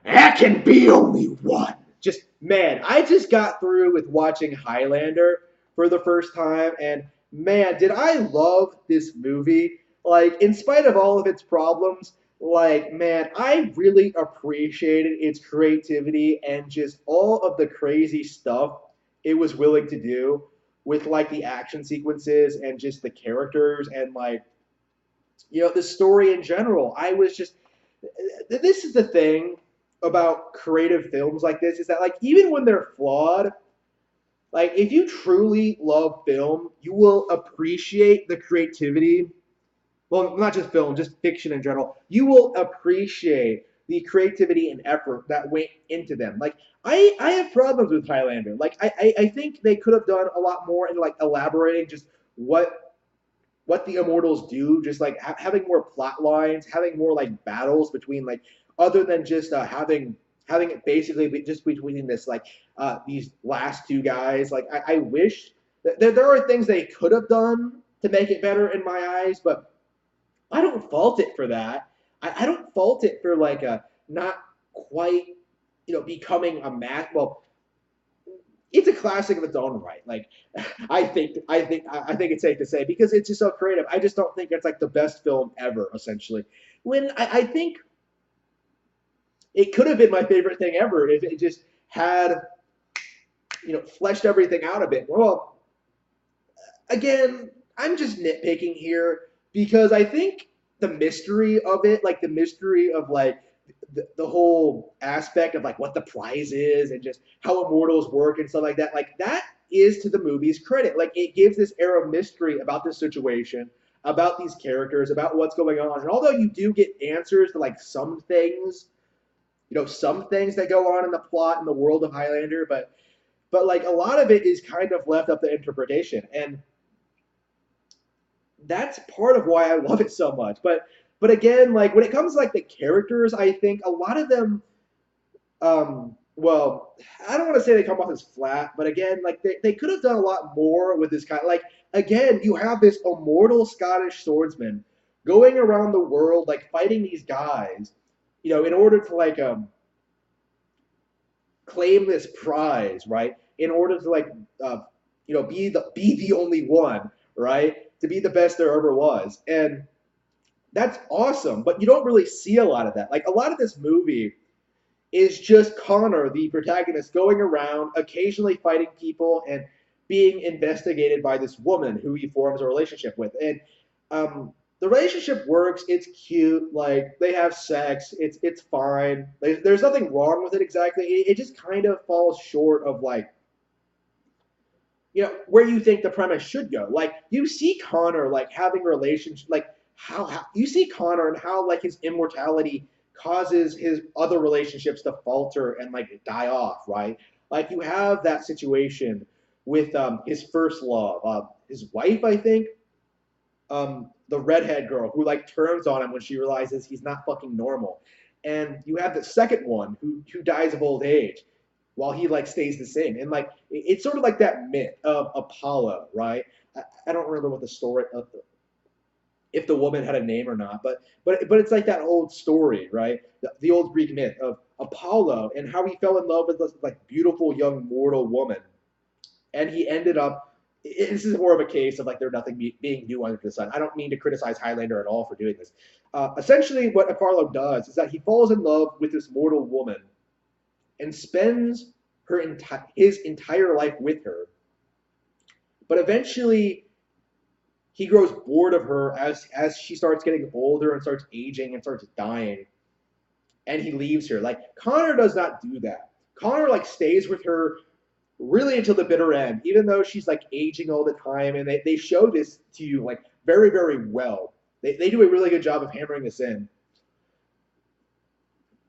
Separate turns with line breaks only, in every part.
There can be only one.
Just man, I just got through with watching Highlander for the first time, and man, did I love this movie. Like, in spite of all of its problems, like, man, I really appreciated its creativity and just all of the crazy stuff it was willing to do with like the action sequences and just the characters and like the story in general. I was just this is the thing about creative films like this is that like even when they're flawed, like if you truly love film, you will appreciate the creativity. Well, not just film, just fiction in general. You will appreciate the creativity and effort that went into them. Like I have problems with Highlander. Like I think they could have done a lot more in like elaborating just what the immortals do, just like having more plot lines, having more like battles between like other than just having it basically just between this like these last two guys. Like I wish that there are things they could have done to make it better in my eyes, but I don't fault it for that. I don't fault it for like a not quite becoming a match. Well, it's a classic of its own right. Like I think it's safe to say because it's just so creative. I just don't think it's like the best film ever. Essentially, when I think it could have been my favorite thing ever if it just had fleshed everything out a bit. Well, again, I'm just nitpicking here because I think the mystery of it, like the mystery of like the whole aspect of like what the prize is and just how immortals work and stuff like that is to the movie's credit. Like it gives this air of mystery about this situation, about these characters, about what's going on. And although you do get answers to like some things that go on in the plot in the world of Highlander, but like a lot of it is kind of left up to interpretation. And that's part of why I love it so much. But again, like when it comes to like the characters, I think a lot of them well, I don't want to say they come off as flat, but again, like they could have done a lot more with this guy. Like again, you have this immortal Scottish swordsman going around the world like fighting these guys, in order to like claim this prize, right? In order to like be the only one, right? To be the best there ever was. And that's awesome, but you don't really see a lot of that. Like a lot of this movie is just Connor, the protagonist, going around occasionally fighting people and being investigated by this woman who he forms a relationship with. And the relationship works. It's cute. Like they have sex. It's fine. There's nothing wrong with it exactly. It just kind of falls short of like where you think the premise should go. Like you see Connor like having relations like how you see Connor and how like his immortality causes his other relationships to falter and like die off, right? Like you have that situation with his first love, his wife, I think, the redhead girl who like turns on him when she realizes he's not fucking normal, and you have the second one who dies of old age while he like stays the same. And like it's sort of like that myth of Apollo, right? I don't remember what the story of if the woman had a name or not, but it's like that old story, right? The old Greek myth of Apollo and how he fell in love with this like beautiful young mortal woman, and he ended up. This is more of a case of like there nothing being new under the sun. I don't mean to criticize Highlander at all for doing this. Essentially, what Apollo does is that he falls in love with this mortal woman and spends his entire life with her. But eventually, he grows bored of her as she starts getting older and starts aging and starts dying, and he leaves her. Like Connor does not do that. Connor like stays with her really until the bitter end, even though she's like aging all the time, and they show this to you like very very well. They do a really good job of hammering this in.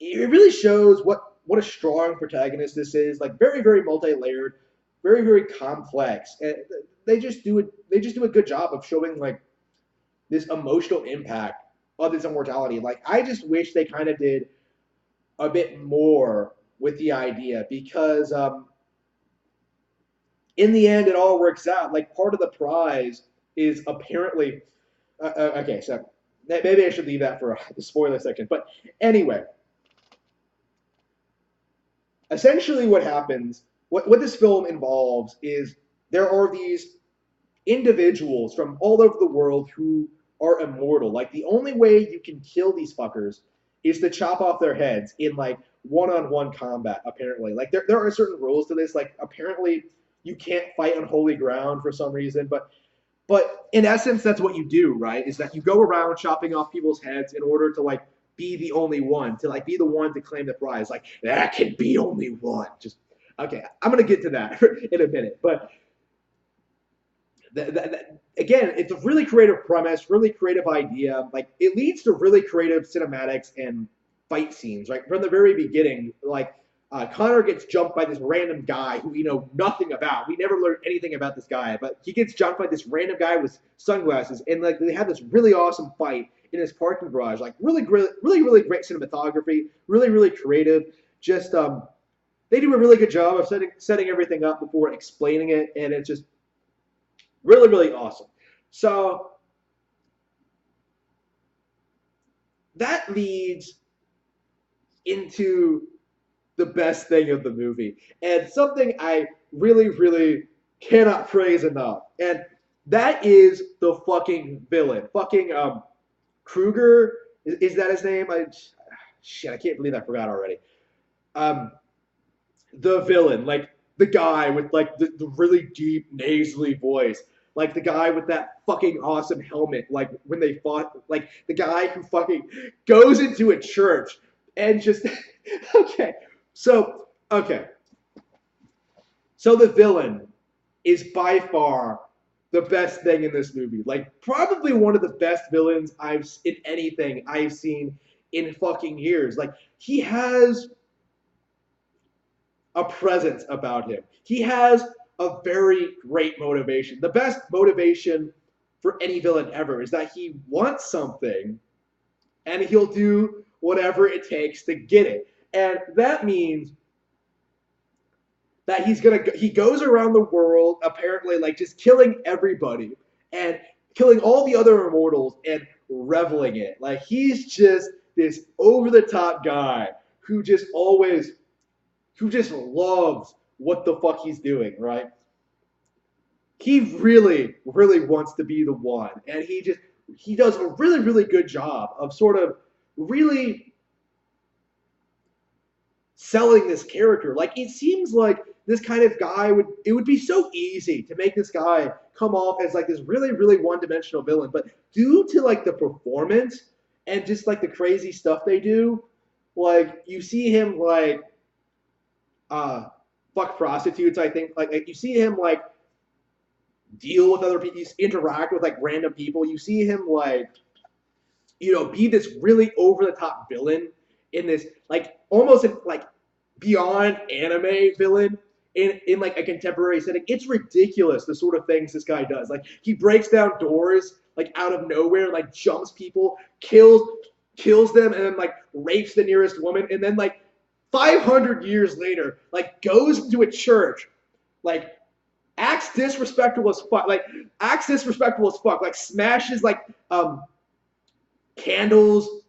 It really shows what a strong protagonist this is. Like very very multi-layered, very very complex, and they just do a good job of showing like this emotional impact of his immortality. Like I just wish they kind of did a bit more with the idea because in the end it all works out. Like part of the prize is apparently okay. So maybe I should leave that for the spoiler section. But anyway, essentially what happens, what this film involves is there are these individuals from all over the world who are immortal. Like the only way you can kill these fuckers is to chop off their heads in like one-on-one combat. Apparently, like there are certain rules to this. Like apparently you can't fight on holy ground for some reason, but in essence that's what you do, right? Is that you go around chopping off people's heads in order to like be the only one, to like be the one to claim the prize. Like that can be only one. Just okay. I'm gonna get to that in a minute, but again, it's a really creative premise, really creative idea. Like it leads to really creative cinematics and fight scenes. Right from the very beginning, like Connor gets jumped by this random guy who we know nothing about. We never learn anything about this guy, but he gets jumped by this random guy with sunglasses, and like they have this really awesome fight in his parking garage. Like really great cinematography, really creative. Just they do a really good job of setting everything up before explaining it, and it's just really awesome. So that leads into the best thing of the movie and something I really cannot praise enough. And that is the fucking villain. Fucking Kruger, is that his name? I can't believe I forgot already. Um, the villain, like the guy with like the really deep nasally voice, like the guy with that fucking awesome helmet, like when they fought, like the guy who fucking goes into a church and just okay, so okay, so the villain is by far the best thing in this movie, like probably one of the best villains I've in anything I've seen in fucking years. Like he has a presence about him. He has a very great motivation. The best motivation for any villain ever is that he wants something and he'll do whatever it takes to get it. And that means that he goes around the world apparently like just killing everybody and killing all the other immortals and reveling it. Like he's just this over the top guy who just loves what the fuck he's doing, right? He really wants to be the one, and he does a really good job of sort of really selling this character. Like it seems like this kind of guy would be so easy to make this guy come off as like this really one-dimensional villain, but due to like the performance and just like the crazy stuff they do, like you see him like fuck prostitutes. I think like you see him like deal with other people, you interact with like random people. You see him like be this really over the top villain in this like almost like beyond anime villain in like a contemporary setting. It's ridiculous the sort of things this guy does. Like he breaks down doors like out of nowhere, like jumps people, kills them, and then like rapes the nearest woman, and then like 500 years later, like goes into a church, like acts disrespectful as fuck, like smashes like candles,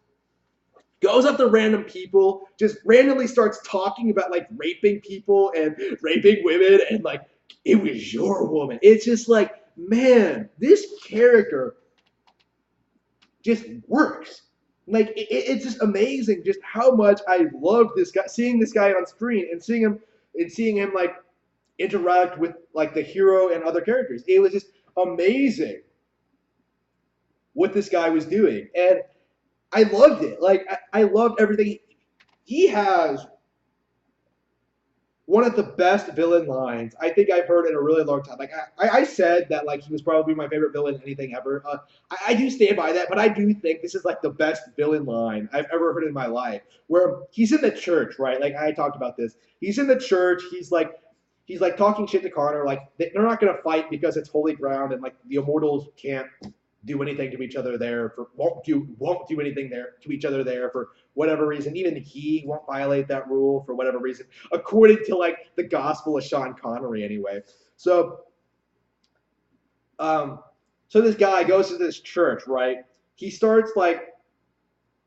goes up to random people, just randomly starts talking about like raping people and raping women and like it was your woman. It's just like, man, this character just works. Like it's just amazing just how much I love this guy, seeing this guy on screen and seeing him like interact with like the hero and other characters. It was just amazing what this guy was doing, and I loved it. Like I loved everything. He has one of the best villain lines I think I've heard in a really long time. Like I said that like he was probably my favorite villain anything ever. I do stand by that, but I do think this is like the best villain line I've ever heard in my life. Where he's in the church, right? Like I talked about this. He's in the church. He's like talking shit to Connor. Like they're not gonna fight because it's holy ground, and like the immortals can't do anything to each other there. Won't do anything there to each other there for whatever reason. Even he won't violate that rule for whatever reason, according to like the gospel of Sean Connery anyway. So so this guy goes to this church, right? He starts like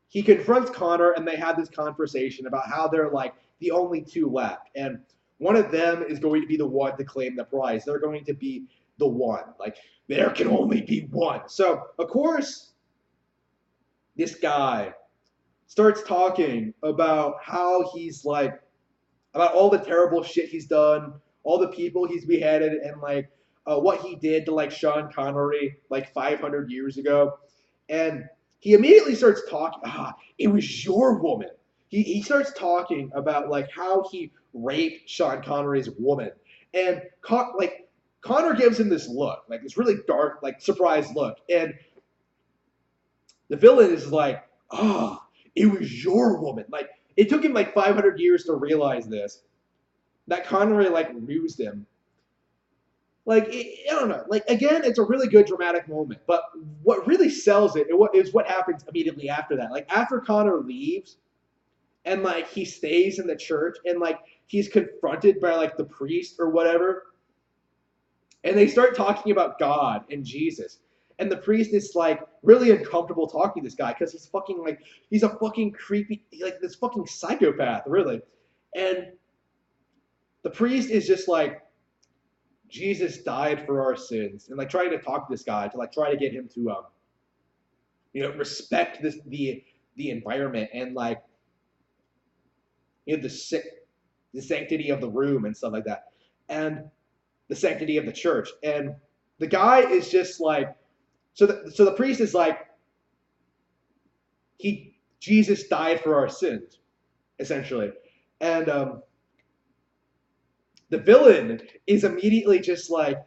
he confronts Connor, and they have this conversation about how they're like the only two left, and one of them is going to be the one to claim the prize. They're going to be the one. Like there can only be one. So of course, this guy starts talking about how he's like about all the terrible shit he's done, all the people he's beheaded, and like what he did to like Sean Connery like 500 years ago. And he immediately starts talking. It was your woman. He starts talking about like how he raped Sean Connery's woman, and like Connor gives him this look, like this really dark, like surprised look, and the villain is like, it was your woman. Like it took him like 500 years to realize this, that Connery like rused him. Like I don't know. Like again, it's a really good dramatic moment. But what really sells it is what happens immediately after that. Like after Connor leaves, and like he stays in the church, and like he's confronted by like the priest or whatever, and they start talking about God and Jesus. And the priest is like really uncomfortable talking to this guy because he's a fucking creepy, like this fucking psychopath, really. And the priest is just like, Jesus died for our sins, and like trying to talk to this guy to like try to get him to respect the environment, and like the sanctity of the room and stuff like that, and the sanctity of the church. And the guy is just like, so the priest is like, Jesus died for our sins, essentially. And the villain is immediately just like,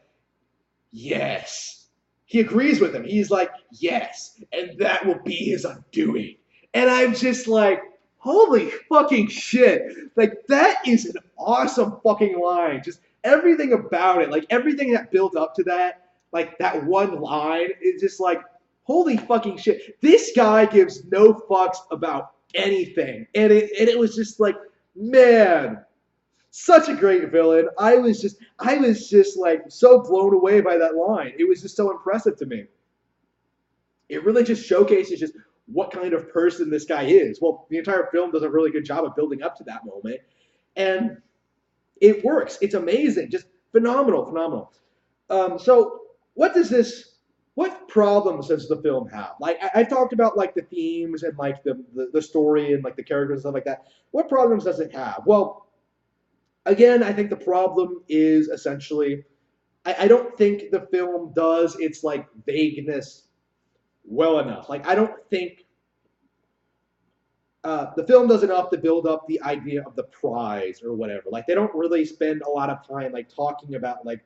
yes. He agrees with him. He's like, yes, and that will be his undoing. And I'm just like, holy fucking shit. Like, that is an awesome fucking line. Just everything about it, like everything that built up to that, like that one line is just like, holy fucking shit. This guy gives no fucks about anything. And it was just like, man, such a great villain. I was just like so blown away by that line. It was just so impressive to me. It really just showcases just what kind of person this guy is. Well, the entire film does a really good job of building up to that moment, and it works. It's amazing, just phenomenal, phenomenal. So, what problems does the film have? Like I talked about, like the themes and like the story and like the characters and stuff like that. What problems does it have? Well, again, I think the problem is essentially I don't think the film does its like vagueness well enough. Like I don't think the film does enough to build up the idea of the prize or whatever. Like they don't really spend a lot of time like talking about like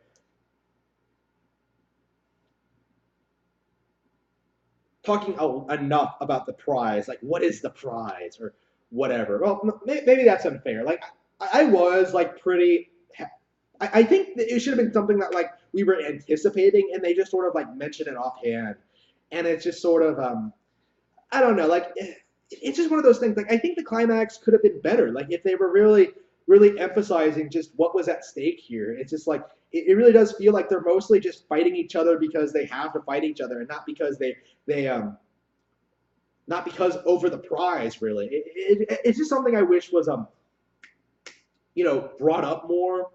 enough about the prize. Like what is the prize or whatever. Well, maybe that's unfair. Like I was like pretty. I think it should have been something that like we were anticipating, and they just sort of like mention it offhand, and it's just sort of I don't know, like it's just one of those things. Like I think the climax could have been better. Like if they were really really emphasizing just what was at stake here. It's just like it really does feel like they're mostly just fighting each other because they have to fight each other, and not because they not because over the prize. Really, it's just something I wish was brought up more.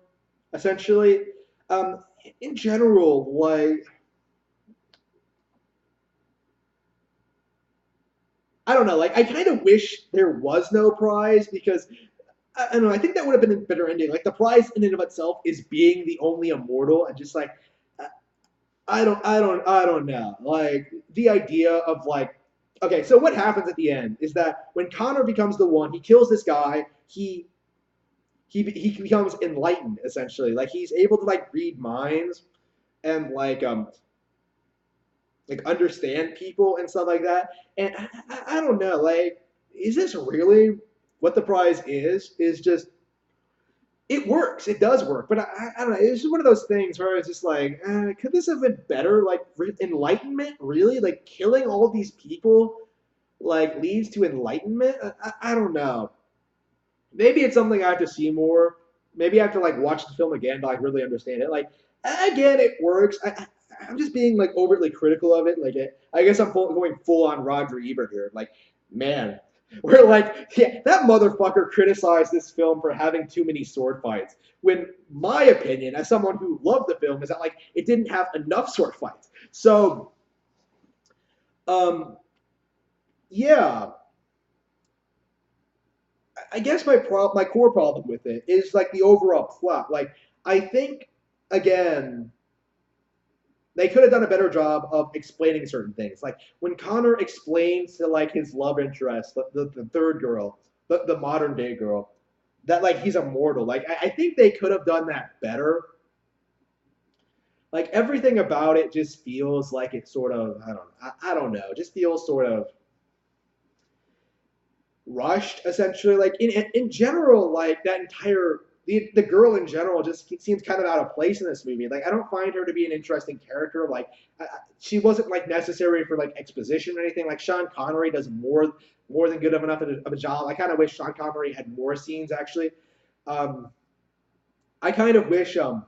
Essentially, in general, like I don't know, like I kind of wish there was no prize because I don't know. I think that would have been a better ending. Like the prize in and of itself is being the only immortal, and just like I don't know. Like the idea of like, okay, so what happens at the end is that when Connor becomes the one, he kills this guy. He becomes enlightened essentially. Like he's able to like read minds and like understand people and stuff like that. And I don't know, like, is this really what the prize is? Is just it works, it does work, but I don't know. It's just one of those things where it's just like, could this have been better? Like enlightenment, really? Like killing all of these people, like leads to enlightenment? I don't know. Maybe it's something I have to see more. Maybe I have to like watch the film again to like really understand it. Like again, it works. I'm just being like overtly critical of it. Like I guess I'm going full on Roger Ebert here. Like Man, we're like, yeah, that motherfucker criticized this film for having too many sword fights. When my opinion, as someone who loved the film, is that like it didn't have enough sword fights. So, um, yeah, I guess my core problem with it is like the overall plot. Like, I think again, they could have done a better job of explaining certain things. Like when Connor explains to like his love interest, the third girl, the modern day girl, that like he's immortal. Like I think they could have done that better. Like everything about it just feels like it's sort of I don't know, just feels sort of rushed essentially. Like in general, like that entire the girl in general just seems kind of out of place in this movie. Like I don't find her to be an interesting character. Like she wasn't like necessary for like exposition or anything. Like Sean Connery does more than good of enough of a job. I kind of wish Sean Connery had more scenes actually. Um, I kind of wish I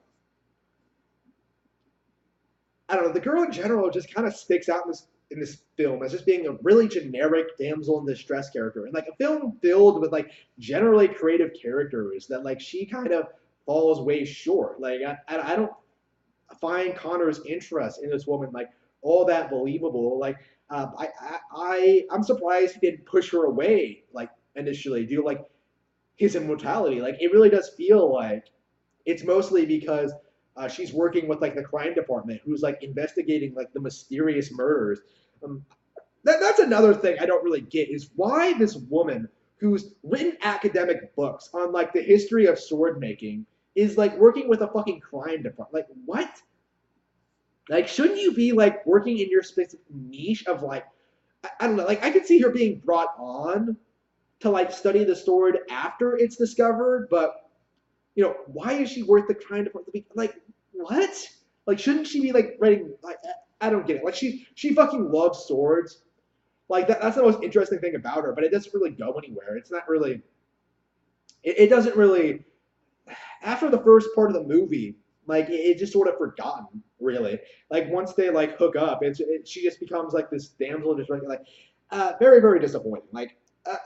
don't know. The girl in general just kind of sticks out in this film as just being a really generic damsel in distress character, and like a film filled with like generally creative characters that like she kind of falls way short. Like I don't find Connor's interest in this woman like all that believable. Like I'm surprised he didn't push her away like initially due to like his immortality. Like it really does feel like it's mostly because she's working with like the crime department who's like investigating like the mysterious murders. Um, that's another thing I don't really get is why this woman who's written academic books on like the history of sword making is like working with a fucking crime department. Like what? Like shouldn't you be like working in your specific niche of like I don't know. Like I could see her being brought on to like study the sword after it's discovered, but why is she worth the crime department? Like, what? Like, shouldn't she be like writing? Like, I don't get it. Like, she fucking loves swords. Like that's the most interesting thing about her, but it doesn't really go anywhere. It's not really. It doesn't really. After the first part of the movie, like it just sort of forgotten. Really, like once they like hook up, she just becomes like this damsel in distress. Like, very very disappointing. Like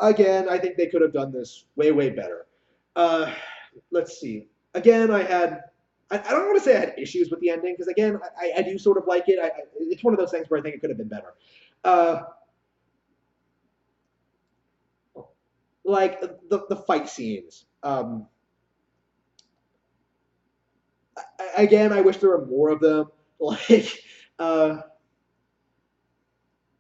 again, I think they could have done this way better. Uh, let's see. Again, I don't want to say I had issues with the ending because again, I do sort of like it. It's one of those things where I think it could have been better. Uh, like the fight scenes. Again, I wish there were more of them. Like, uh,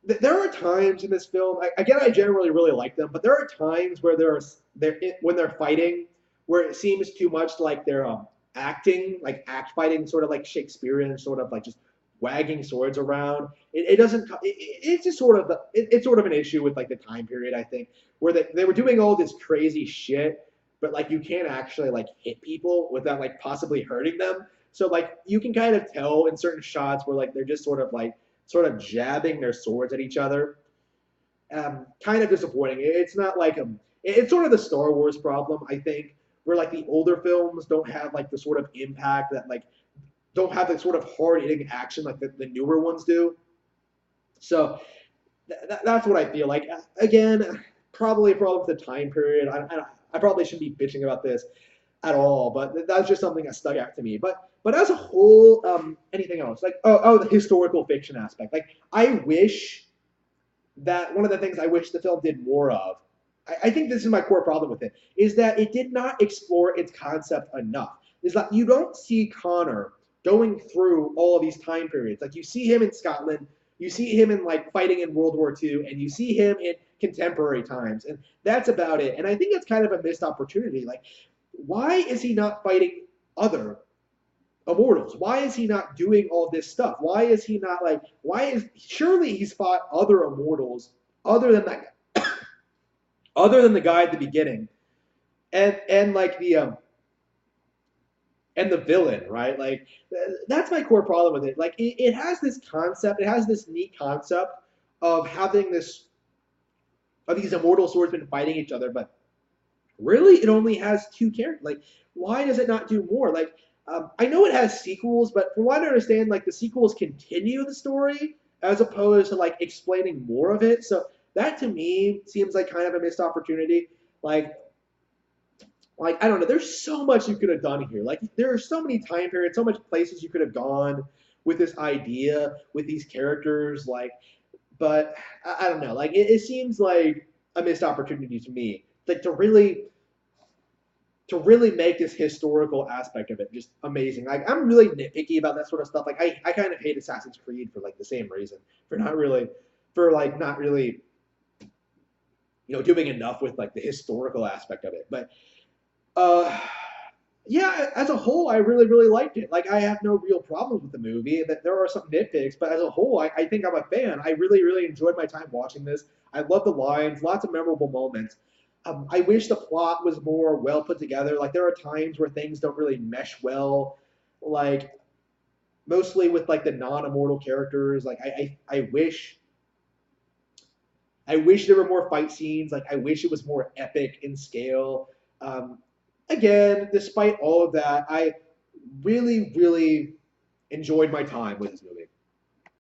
there are times in this film. Again, I generally really like them, but there are times where when they're fighting, where it seems too much like they're acting, like act fighting, sort of like Shakespearean, sort of like just wagging swords around. It doesn't. It's just sort of it's sort of an issue with like the time period. I think where they were doing all this crazy shit, but like you can't actually like hit people without like possibly hurting them. So like you can kind of tell in certain shots where like they're just sort of jabbing their swords at each other. Kind of disappointing. It's not like it's sort of the Star Wars problem, I think, where like the older films don't have like the sort of impact that like don't have the sort of hard hitting action like the newer ones do. So that's what I feel like. Again, probably a problem with the time period. I probably shouldn't be bitching about this at all, but that's just something that stuck out to me. But as a whole, anything else like the historical fiction aspect. Like I wish that one of the things I wish the film did more of. I think this is my core problem with it is that it did not explore its concept enough. Is that you don't see Connor going through all of these time periods. Like you see him in Scotland, you see him in like fighting in World War II, and you see him in contemporary times, and that's about it. And I think it's kind of a missed opportunity. Like, why is he not fighting other immortals? Why is he not doing all this stuff? Why is he not like? Why is surely he's fought other immortals other than that, other than the guy at the beginning, and like the and the villain, right? Like that's my core problem with it. Like it has this concept, it has this neat concept of having this of these immortal swordsmen fighting each other, but really it only has two characters. Like why does it not do more? Like I know it has sequels, but from what I understand, like the sequels continue the story as opposed to like explaining more of it. So that to me seems like kind of a missed opportunity. Like I don't know. There's so much you could have done here. Like there are so many time periods, so much places you could have gone with this idea, with these characters. But I don't know. Like it seems like a missed opportunity to me. Like to really make this historical aspect of it just amazing. Like I'm really nitpicky about that sort of stuff. Like I kind of hate Assassin's Creed for like the same reason. For not really doing enough with like the historical aspect of it. But uh yeah, as a whole, I really, really liked it. Like, I have no real problems with the movie. That there are some nitpicks, but as a whole, I think I'm a fan. I really, really enjoyed my time watching this. I love the lines, lots of memorable moments. I wish the plot was more well put together. Like, there are times where things don't really mesh well. Like, mostly with like the non-immortal characters. Like, I wish there were more fight scenes. Like, I wish it was more epic in scale. Um, Again, despite all of that, I really, really enjoyed my time with this movie.